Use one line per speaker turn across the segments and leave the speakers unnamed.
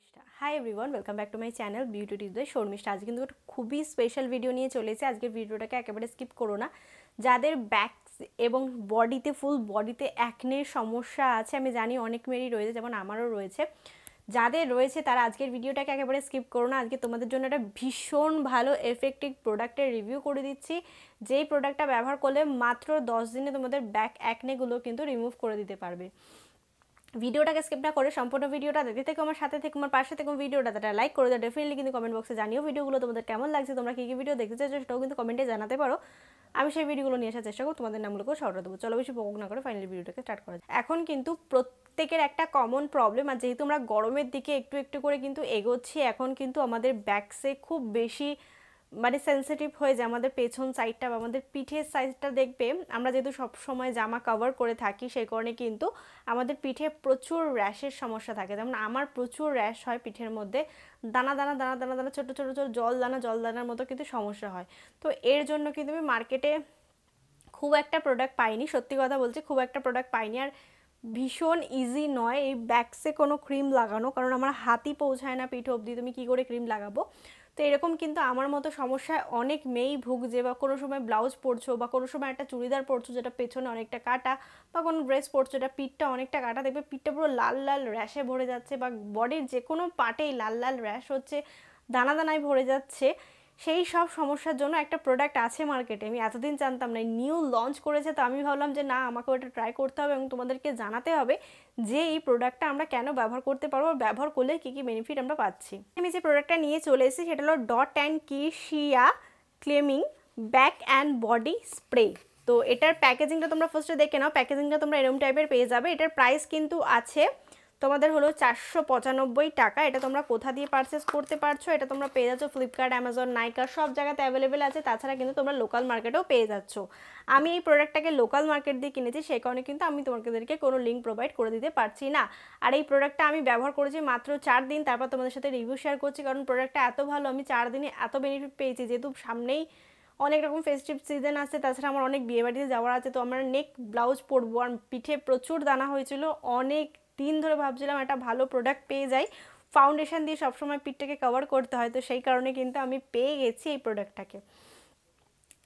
Sharmistha. Hi everyone, welcome back to my channel beauty tips Sharmistha. আজ কিন্তু একটা খুবই স্পেশাল ভিডিও নিয়ে চলেছে। আজকের ভিডিওটাকে একেবারে স্কিপ করো না। যাদের ব্যাক এবং বডিতে ফুল বডিতে অ্যাকনের সমস্যা আছে, আমি জানি অনেক মেয়েরই রয়েছে, যেমন আমারও রয়েছে, যাদের রয়েছে তারা আজকের ভিডিওটাকে একেবারে স্কিপ করো না। আজকে তোমাদের জন্য একটা ভীষণ ভালো এফেক্টিভ প্রোডাক্টের রিভিউ করে দিচ্ছি, যেই প্রোডাক্টটা ব্যবহার করলে মাত্র 10 দিনে তোমাদের ব্যাক অ্যাকনেগুলো কিন্তু রিমুভ করে দিতে পারবে। ভিডিওটাকে স্কিপ না করে সম্পূর্ণ ভিডিওটা দেখতে থেকে আমার সাথে থেকে আমার পাশে থেকে ভিডিওটা লাইক করে দাও। ডেফিনেটলি কিন্তু কমেন্ট বক্সে জানিও ভিডিওগুলো তোমাদের কেমন লাগছে, তোমরা কী কী ভিডিও দেখতে চাইছো সেটাও কিন্তু কমেন্টে জানাতে পারো। আমি সেই ভিডিওগুলো নিয়ে আসার চেষ্টা করব, তোমাদের নামগুলোকেও সরা দেবো। চলো বেশি বক না করে ফাইনালি ভিডিওটাকে স্টার্ট করা যায়। এখন কিন্তু প্রত্যেকের একটা কমন প্রবলেম, আর যেহেতু আমরা গরমের দিকে একটু একটু করে কিন্তু এগোচ্ছি, এখন কিন্তু আমাদের ব্যাকসে খুব বেশি মানে সেন্সিটিভ হয়ে যায় আমাদের পেছন সাইডটা বা আমাদের পিঠের সাইডটা। দেখবে আমরা যেহেতু সবসময় জামা কভার করে থাকি, সেই কারণে কিন্তু আমাদের পিঠে প্রচুর র্যাশের সমস্যা থাকে। যেমন আমার প্রচুর র্যাশ হয় পিঠের মধ্যে, দানা দানা দানা দানা দানা ছোটো ছোটো ছোটো জল দানার মতো কিন্তু সমস্যা হয়। তো এর জন্য কিন্তু আমি মার্কেটে খুব একটা প্রোডাক্ট পাইনি, সত্যি কথা বলছি, খুব একটা প্রোডাক্ট পাইনি। আর ভীষণ ইজি নয় এই ব্যাকসে কোনো ক্রিম লাগানো, কারণ আমার হাতই পৌঁছায় না পিঠ অবধি, তুমি কী করে ক্রিম লাগাবো। তো এরকম কিন্তু আমার মতো সমস্যায় অনেক মেয়েই ভুগছে, বা কোনো সময় ব্লাউজ পরছো বা কোনো সময় একটা চুড়িদার পরছো যেটা পেছনে অনেকটা কাটা, বা কোনো ড্রেস পরছো যেটা পিঠটা অনেকটা কাটা, দেখবে পিঠটা পুরো লাল লাল র্যাশে ভরে যাচ্ছে, বা বডির যে কোনো পার্টেই লাল লাল র্যাশ হচ্ছে, দানা দানায় ভরে যাচ্ছে। সেই সব সমস্যার জন্য একটা প্রোডাক্ট আছে মার্কেটে, আমি এতদিন জানতাম না, নিউ লঞ্চ করেছে। তো আমি ভাবলাম যে না, আমাকে ওটা ট্রাই করতে হবে এবং তোমাদেরকে জানাতে হবে যে এই প্রোডাক্টটা আমরা কেন ব্যবহার করতে পারবো, আর ব্যবহার করলে কী কী বেনিফিট আমরা পাচ্ছি। আমি যে প্রোডাক্টটা নিয়ে চলে এসেছি সেটা হলো ডট অ্যান্ড কি শিয়া ক্লেমিং ব্যাক অ্যান্ড বডি স্প্রে। তো এটার প্যাকেজিংটা তোমরা ফার্স্টে দেখে নাও। প্যাকেজিংটা তোমরা এরকম টাইপের পেয়ে যাবে। এটার প্রাইস কিন্তু আছে তোমাদের হলো 495 টাকা। এটা তোমরা কোথা দিয়ে পারচেস করতে পারছো, এটা তোমরা পেয়ে যাচ্ছ ফ্লিপকার্ট, অ্যামাজন, নাইকা, সব জায়গাতে অ্যাভেলেবেল আছে। তাছাড়া কিন্তু তোমরা লোকাল মার্কেটেও পেয়ে যাচ্ছ। আমি এই প্রোডাক্টটাকে লোকাল মার্কেট দিয়ে কিনেছি, সেই কারণে কিন্তু আমি তোমাদেরকে কোনো লিঙ্ক প্রোভাইড করে দিতে পারছি না। আর এই প্রোডাক্টটা আমি ব্যবহার করেছি মাত্র 4 দিন, তারপর তোমাদের সাথে রিভিউ শেয়ার করছি, কারণ প্রোডাক্টটা এত ভালো, আমি 4 দিনে এত বেনিফিট পেয়েছি। যেহেতু সামনেই অনেক রকম ফেস্টিভ সিজন আছে, তাছাড়া আমার অনেক বিয়েবাড়িতে যাওয়ার আছে, তো আমার নেক ব্লাউজ পরবো, আর পিঠে প্রচুর দানা হয়েছিল। অনেক দিন ধরে ভাবছিলাম একটা ভালো প্রোডাক্ট পেয়ে যাই, ফাউন্ডেশন দিয়ে সবসময় পিঠটাকে কভার করতে হয়, তো সেই কারণে কিন্তু আমি পেয়ে গেছি এই প্রোডাক্টটাকে।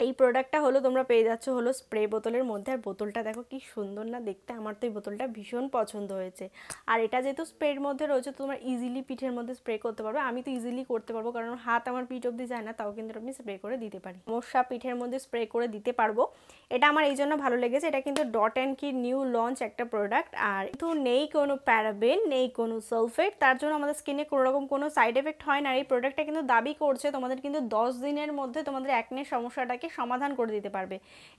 এই প্রোডাক্টটা হলো তোমরা পেয়ে যাচ্ছ হলো স্প্রে বোতলের মধ্যে। আর বোতলটা দেখো কি সুন্দর না দেখতে, আমার তো এই বোতলটা ভীষণ পছন্দ হয়েছে। আর এটা যেহেতু স্প্রের মধ্যে রয়েছে, তোমরা ইজিলি পিঠের মধ্যে স্প্রে করতে পারবে। আমি তো ইজিলি করতে পারবো, কারণ হাত আমার পিঠ অবধি যায় না, তাও কিন্তু আমি স্প্রে করে দিতে পারি, সমস্যা পিঠের মধ্যে স্প্রে করে দিতে পারবো। এটা আমার এই জন্য ভালো লেগেছে। এটা কিন্তু ডট অ্যান্ড কি নিউ লঞ্চ একটা প্রোডাক্ট, আর কিন্তু নেই কোনো প্যারাবেন, নেই কোনো সালফেট, তার জন্য আমাদের স্কিনে কোনো রকম কোনো সাইড এফেক্ট হয় না। আর এই প্রোডাক্টটা কিন্তু দাবি করছে তোমাদের কিন্তু 10 দিনের মধ্যে তোমাদের অ্যাকনের সমস্যাটাকে সমাধান করে দিতে পারবে।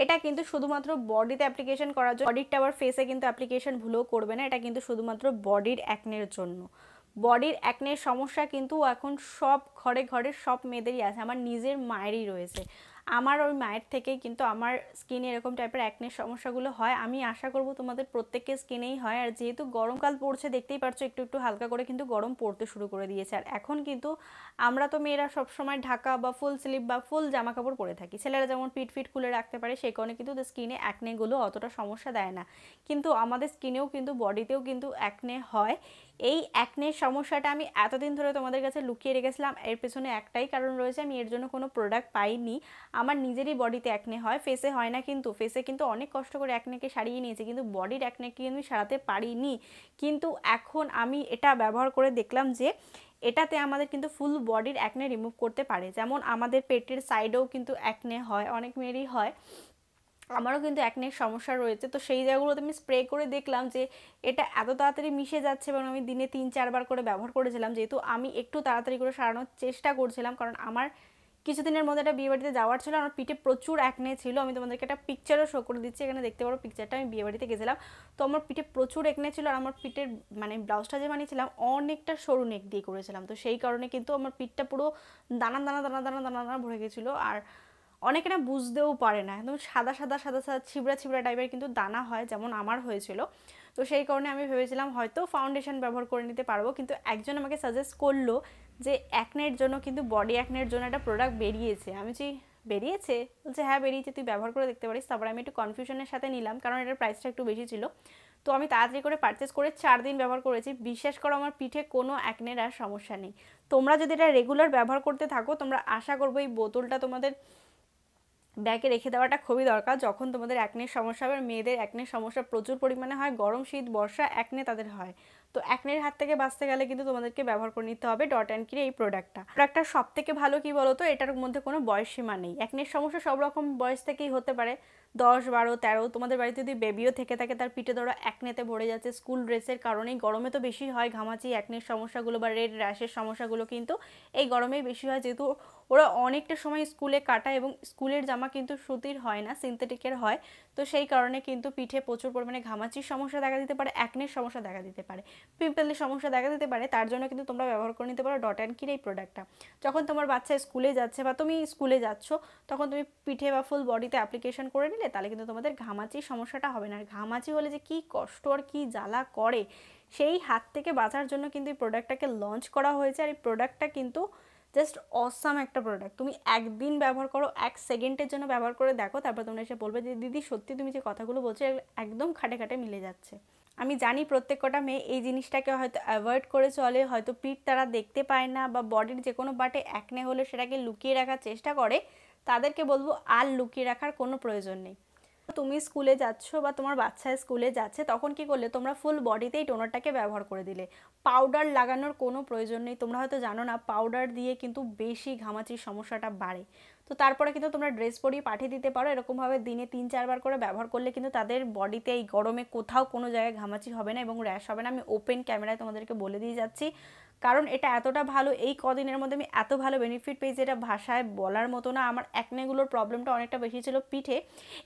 এটা কিন্তু শুধুমাত্র বডিতে অ্যাপ্লিকেশন করার জন্য, বডিরটা আবার ফেসে কিন্তু অ্যাপ্লিকেশন ভুলেও করবে না। এটা কিন্তু শুধুমাত্র বডির অ্যাকনের জন্য। বডির অ্যাকনের সমস্যা কিন্তু এখন সব ঘরে ঘরে সব মেয়েদেরই আছে, আমার নিজের মায়েরই রয়েছে। আমার ওই মায়ের থেকেই কিন্তু আমার স্কিনে এরকম টাইপের অ্যাকনের সমস্যাগুলো হয়। আমি আশা করব তোমাদের প্রত্যেকের স্কিনেই হয়। আর যেহেতু গরমকাল পড়ছে, দেখতেই পারছো একটু একটু হালকা করে কিন্তু গরম পড়তে শুরু করে দিয়েছে। আর এখন কিন্তু আমরা তো মেয়েরা সবসময় ঢাকা বা ফুল স্লিভ বা ফুল জামা কাপড় পরে থাকি, ছেলেরা যেমন পিঠ ফিট খুলে রাখতে পারে, সেই কারণে কিন্তু স্কিনে অ্যাকনেগুলো অতটা সমস্যা দেয় না। কিন্তু আমাদের স্কিনেও কিন্তু বডিতেও কিন্তু অ্যাকনে হয়। এই অ্যাকনের সমস্যাটা আমি এতদিন ধরে তোমাদের কাছে লুকিয়ে রেখেছিলাম, এর পেছনে একটাই কারণ রয়েছে, আমি এর জন্য কোনো প্রোডাক্ট পাইনি। আমার নিজেরই বডিতে অ্যাকনে হয়, ফেসে হয় না, কিন্তু ফেসে কিন্তু অনেক কষ্ট করে অ্যাকনেকে সারিয়ে নিয়েছি, কিন্তু বডির অ্যাকনেকে আমি সারাতে পারিনি। কিন্তু এখন আমি এটা ব্যবহার করে দেখলাম যে এটাতে আমাদের কিন্তু ফুল বডির অ্যাকনে রিমুভ করতে পারে। যেমন আমাদের পেটের সাইডেও কিন্তু অ্যাকনে হয়, অনেক মেয়েরই হয়, আমারও কিন্তু অ্যাকনের সমস্যা রয়েছে। তো সেই জায়গাগুলোতে আমি স্প্রে করে দেখলাম যে এটা এত তাড়াতাড়ি মিশে যাচ্ছে, এবং আমি দিনে 3-4 বার করে ব্যবহার করেছিলাম, যেহেতু আমি একটু তাড়াতাড়ি করে সারানোর চেষ্টা করছিলাম, কারণ আমার কিছুদিনের মধ্যে একটা বিয়েবাড়িতে যাওয়ার ছিল, আমার পিঠে প্রচুর অ্যাকনে ছিল। আমি তোমাদেরকে একটা পিকচারও শো করে দিচ্ছি, এখানে দেখতে পারো পিকচারটা। আমি বিয়েবাড়িতে গেছিলাম, তো আমার পিঠে প্রচুর অ্যাকনে ছিল, আর আমার পিঠের মানে ব্লাউজটা যে বানিয়েছিলাম অনেকটা সরু নেক দিয়ে করেছিলাম, তো সেই কারণে কিন্তু আমার পিঠটা পুরো দানা দানা দানা দানা দানা দানা ভরে গেছিলো। আর অনেকে না বুঝতেও পারে না, একদম সাদা সাদা সাদা সাদা ছিবড়া ছিবড়া টাইপের কিন্তু দানা হয়, যেমন আমার হয়েছিল। তো সেই কারণে আমি ভেবেছিলাম হয়তো ফাউন্ডেশন ব্যবহার করে নিতে পারবো, কিন্তু একজন আমাকে সাজেস্ট করলো যে অ্যাকনের জন্য কিন্তু বডি অ্যাকনের জন্য একটা প্রোডাক্ট বেরিয়েছে। আমি যে বেরিয়েছে, বলছে হ্যাঁ বেরিয়েছে, তুই ব্যবহার করে দেখতে পারিস। তারপর আমি একটু কনফিউশনের সাথে নিলাম, কারণ এটার প্রাইসটা একটু বেশি ছিল। তো আমি তাড়াতাড়ি করে পারচেস করে 4 দিন ব্যবহার করেছি। বিশ্বাস করো আমার পিঠে কোনো অ্যাকনের আর সমস্যা নেই। তোমরা যদি এটা রেগুলার ব্যবহার করতে থাকো, তোমরা আশা করবো এই বোতলটা তোমাদের ব্যাগে রেখে দেওয়াটা খুবই দরকার। যখন তোমাদের অ্যাকনের সমস্যা হবে, মেয়েদের অ্যাকনের সমস্যা প্রচুর পরিমাণে হয়, গরম শীত বর্ষা অ্যাকনে তাদের হয়। তো অ্যাকনের হাত থেকে বাঁচতে গেলে কিন্তু তোমাদেরকে ব্যবহার করে নিতে হবে ডট অ্যান্ড কির এই প্রোডাক্টটা সব থেকে ভালো কি বলো তো, এটার মধ্যে কোনো বয়স সীমা নেই। অ্যাকনের সমস্যা সব রকম বয়স থেকেই হতে পারে, 10, 12, 13। তোমাদের বাড়িতে যদি বেবিও থেকে থাকে, তার পিঠে ধরো অ্যাকনেতে ভরে যাচ্ছে স্কুল ড্রেসের কারণেই, গরমে তো বেশি হয় ঘামাচি অ্যাকনের সমস্যাগুলো বা রেড র্যাশের সমস্যাগুলো কিন্তু এই গরমেই বেশি হয়, যেহেতু ওরা অনেকটা সময় স্কুলে কাটায় এবং স্কুলের জামা কিন্তু সুতির হয় না, সিনথেটিকের হয়। তো সেই কারণে কিন্তু পিঠে প্রচুর পরিমাণে ঘামাচির সমস্যা দেখা দিতে পারে, অ্যাকনের সমস্যা দেখা দিতে পারে, পিম্পলের সমস্যা দেখা দিতে পারে। তার জন্য কিন্তু তোমরা ব্যবহার করে নিতে পারো ডট অ্যান্ড কির এই প্রোডাক্টটা। যখন তোমার বাচ্চা স্কুলে যাচ্ছে বা তুমি স্কুলে যাচ্ছ, তখন তুমি পিঠে বা ফুল বডিতে অ্যাপ্লিকেশন করে নিলে, তাহলে কিন্তু তোমাদের ঘামাচির সমস্যাটা হবে না। আর ঘামাচি হলে যে কী কষ্ট আর কী জ্বালা করে, সেই হাত থেকে বাঁচার জন্য কিন্তু এই প্রোডাক্টটাকে লঞ্চ করা হয়েছে। আর এই প্রোডাক্টটা কিন্তু জাস্ট অসাম একটা প্রোডাক্ট। তুমি একদিন ব্যবহার করো, 1 সেকেন্ডের জন্য ব্যবহার করে দেখো, তারপর তোমরা এসে বলবে যে দিদি সত্যি তুমি যে কথাগুলো বলছো একদম খাটে খাটে মিলে যাচ্ছে। আমি জানি প্রত্যেক কটা মেয়ে এই জিনিসটাকে হয়তো অ্যাভয়েড করে চলে, হয়তো পিঠ তারা দেখতে পায় না বা বডির যে কোনো পার্টে অ্যাকনে হলে সেটাকে লুকিয়ে রাখার চেষ্টা করে। তাদেরকে বলবো আর লুকিয়ে রাখার কোনো প্রয়োজন নেই। তুমি স্কুলে যাচ্ছ বা তোমার বাচ্চা স্কুলে যাচ্ছে, তখন কি করলে তোমরা ফুল বডিতেই টোনারটাকে ব্যবহার করে দিলে, পাউডার লাগানোর কোনো প্রয়োজন নেই। তোমরা হয়তো জানো না, পাউডার দিয়ে কিন্তু বেশি ঘামাচির সমস্যাটা বাড়ে। তো তারপরে কিন্তু তোমরা ড্রেস পরিয়ে পাঠিয়ে দিতে পারো। এরকমভাবে দিনে 3-4 বার করে ব্যবহার করলে কিন্তু তাদের বডিতে এই গরমে কোথাও কোনো জায়গায় ঘামাচি হবে না এবং র্যাশ হবে না। আমি ওপেন ক্যামেরায় তোমাদেরকে বলে দিয়ে যাচ্ছি, কারণ এটা এতটা ভালো, এই কদিনের মধ্যে আমি এত ভালো বেনিফিট পেয়েছি, এটা ভাষায় বলার মতো না। আমার অ্যাকনেগুলোর প্রবলেমটা অনেকটা বেশি ছিল পিঠে,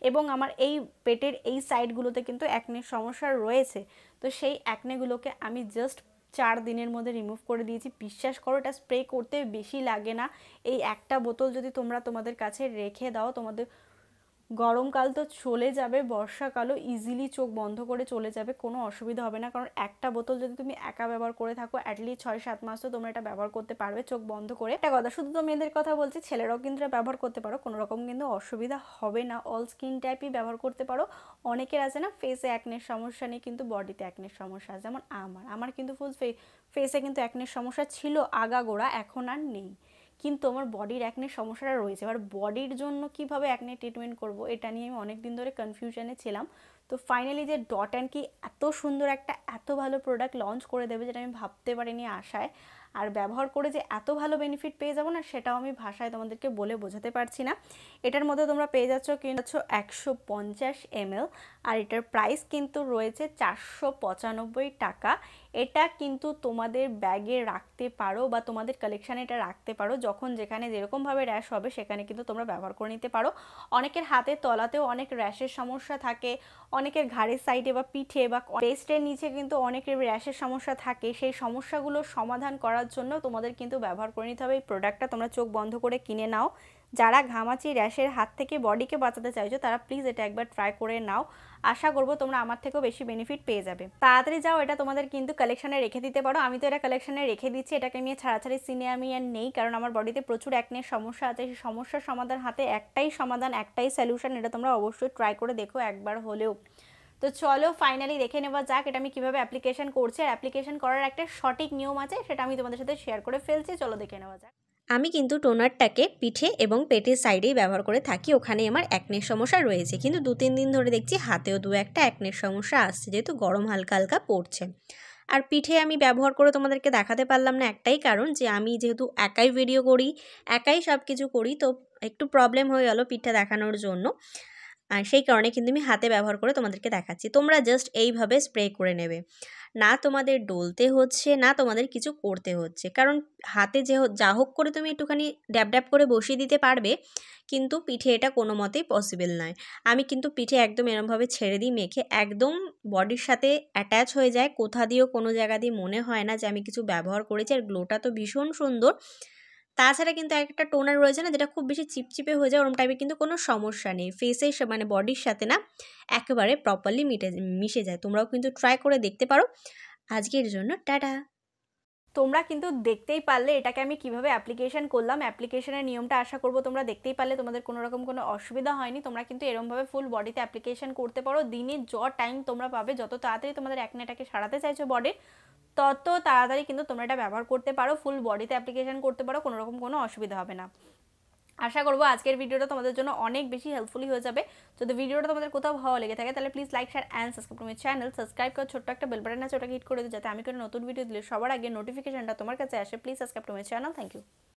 এবং আমার এই পেটের এই সাইডগুলোতে কিন্তু অ্যাকনের সমস্যা রয়েছে। তো সেই অ্যাকনেগুলোকে আমি জাস্ট 4 দিনের মধ্যে রিমুভ করে দিয়েছি। বিশ্বাস করো, এটা স্প্রে করতে বেশি লাগে না। এই একটা বোতল যদি তোমরা তোমাদের কাছে রেখে দাও, তোমাদের গরমকাল তো চলে যাবে, বর্ষাকালও ইজিলি চোখ বন্ধ করে চলে যাবে, কোনো অসুবিধা হবে না। কারণ একটা বোতল যদি তুমি একা ব্যবহার করে থাকো, অ্যাটলিস্ট 6-7 মাস তো তোমরা এটা ব্যবহার করতে পারবে চোখ বন্ধ করে। একটা কথা, শুধু তো মেয়েদের কথা বলছি, ছেলেরাও কিন্তু এটা ব্যবহার করতে পারো, কোনো রকম কিন্তু অসুবিধা হবে না। অল স্কিন টাইপই ব্যবহার করতে পারো। অনেকের আছে না ফেসে অ্যাকনের সমস্যা নেই, কিন্তু বডিতে অ্যাকনের সমস্যা আছে, যেমন আমার কিন্তু ফুল ফেসে কিন্তু অ্যাকনের সমস্যা ছিল আগাগোড়া, এখন আর নেই, কিন্তু আমার বডির অ্যাকনের সমস্যাটা রয়েছে। এবার বডির জন্য কীভাবে অ্যাকনে ট্রিটমেন্ট করব, এটা নিয়ে আমি অনেক দিন ধরে কনফিউশনে ছিলাম। তো ফাইনালি যে ডট অ্যান্ড কি এত সুন্দর একটা এত ভালো প্রোডাক্ট লঞ্চ করে দেবে, যেটা আমি ভাবতে পারিনি আশায়, আর ব্যবহার করে যে এত ভালো বেনিফিট পেয়ে যাবো না, সেটাও আমি ভাষায় তোমাদেরকে বলে বোঝাতে পারছি না। এটার মধ্যে তোমরা পেয়ে যাচ্ছ 150 ml, আর এটার প্রাইস কিন্তু রয়েছে 495 টাকা। এটা কিন্তু তোমাদের ব্যাগে রাখতে পারো বা তোমাদের কালেকশানে এটা রাখতে পারো, যখন যেখানে যেরকমভাবে র্যাশ হবে সেখানে কিন্তু তোমরা ব্যবহার করে নিতে পারো। অনেকের হাতের তলাতেও অনেক র্যাশের সমস্যা থাকে, অনেকের ঘাড়ের সাইডে বা পিঠে বা পেস্টের নিচে কিন্তু অনেকের র্যাশের সমস্যা থাকে। সেই সমস্যাগুলোর সমাধান করার জন্য তোমাদের কিন্তু ব্যবহার করে নিতে হবে এই প্রোডাক্টটা। তোমরা চোখ বন্ধ করে কিনে নাও। যারা ঘামাচি র্যাশের হাত থেকে বডিকে বাঁচাতে চাইছো, তারা প্লিজ এটা একবার ট্রাই করে নাও। আশা করবো তোমরা আমার থেকেও বেশি বেনিফিট পেয়ে যাবে। তাড়াতাড়ি যাও, এটা তোমাদের কিন্তু কালেকশানে রেখে দিতে পারো। আমি তো এটা কালেকশানে রেখে দিচ্ছি, এটাকে নিয়ে ছাড়াছাড়ি সিনে আমি আর নেই, কারণ আমার বডিতে প্রচুর অ্যাকনের সমস্যা আছে। সেই সমস্যার সমাধান হাতে একটাই সমাধান, একটাই সলিউশন, এটা তোমরা অবশ্যই ট্রাই করে দেখো একবার হলেও। তো চলো ফাইনালি দেখে নেওয়া যাক এটা আমি কীভাবে অ্যাপ্লিকেশন করছি। আর অ্যাপ্লিকেশন করার একটা সঠিক নিয়ম আছে, সেটা আমি তোমাদের সাথে শেয়ার করে ফেলছি। চলো দেখে নেওয়া যাক।
আমি কিন্তু টোনারটাকে পিঠে এবং পেটের সাইডেই ব্যবহার করে থাকি, ওখানে আমার অ্যাকনের সমস্যা রয়েছে, কিন্তু 2-3 দিন ধরে দেখছি হাতেও 2-1টা অ্যাকনের সমস্যা আসছে, যেহেতু গরম হালকা হালকা পড়ছে। আর পিঠে আমি ব্যবহার করে তোমাদেরকে দেখাতে পারলাম না, একটাই কারণ যে আমি যেহেতু একাই ভিডিও করি, একাই সব কিছু করি, তো একটু প্রবলেম হয়ে গেল পিঠটা দেখানোর জন্য। আর সেই কারণে কিন্তু আমি হাতে ব্যবহার করে তোমাদেরকে দেখাচ্ছি। তোমরা জাস্ট এইভাবে স্প্রে করে নেবে, না তোমাদের ডলতে হচ্ছে, না তোমাদের কিছু করতে হচ্ছে, কারণ হাতে যা হোক করে তুমি একটুখানি ড্যাব ড্যাব করে বসিয়ে দিতে পারবে, কিন্তু পিঠে এটা কোনো মতেই পসিবল নয়। আমি কিন্তু পিঠে একদম এরমভাবে ছেড়ে দিই মেখে, একদম বডির সাথে অ্যাটাচ হয়ে যায়, কোথা দিয়েও কোনো জায়গা দিয়ে মনে হয় না যে আমি কিছু ব্যবহার করেছি। আর গ্লোটা তো ভীষণ সুন্দর। তাছাড়া কিন্তু একটা টোনার রয়েছে না, যেটা খুব বেশি চিপচিপে হয়ে যায়, ওরম টাইপের কিন্তু কোনো সমস্যা নেই, ফেসের মানে বডির সাথে না একেবারে প্রপারলি মিশে যায়। তোমরাও কিন্তু ট্রাই করে দেখতে পারো। আজকের জন্য টাটা।
তোমরা কিন্তু দেখতেই পারলে এটাকে আমি কিভাবে অ্যাপ্লিকেশন করলাম। অ্যাপ্লিকেশনের নিয়মটা আশা করব তোমরা দেখতেই পারলে, তোমাদের কোনো রকম কোনো অসুবিধা হয়নি। তোমরা কিন্তু এরমভাবে ফুল বডিতে অ্যাপ্লিকেশন করতে পারো। দিনে টাইম তোমরা পাবে, যত তাড়াতাড়ি তোমাদের অ্যাকনেটাকে সারাতে চাইছো বডির, তত তাড়াতাড়ি কিন্তু তোমরা এটা ব্যবহার করতে পারো, ফুল বডিতে অ্যাপ্লিকেশন করতে পারো, কোনো রকম কোনো অসুবিধা হবে না। আশা করবো আজকের ভিডিওটা তোমাদের জন্য অনেক বেশি হেল্পফুলি হয়ে যাবে। যদি ভিডিওটা তোমাদের কোথাও ভালো লেগে থাকে তাহলে please like, share and subscribe to my channel. Subscribe করে ছোট্ট একটা বেল বাটন আছে, ওটাকে হিট করে দিও যাতে আমি কোনো নতুন ভিডিও দিলে সবার আগে নোটিফিকেশনটা তোমার কাছে আসে। Please subscribe to my channel. Thank you.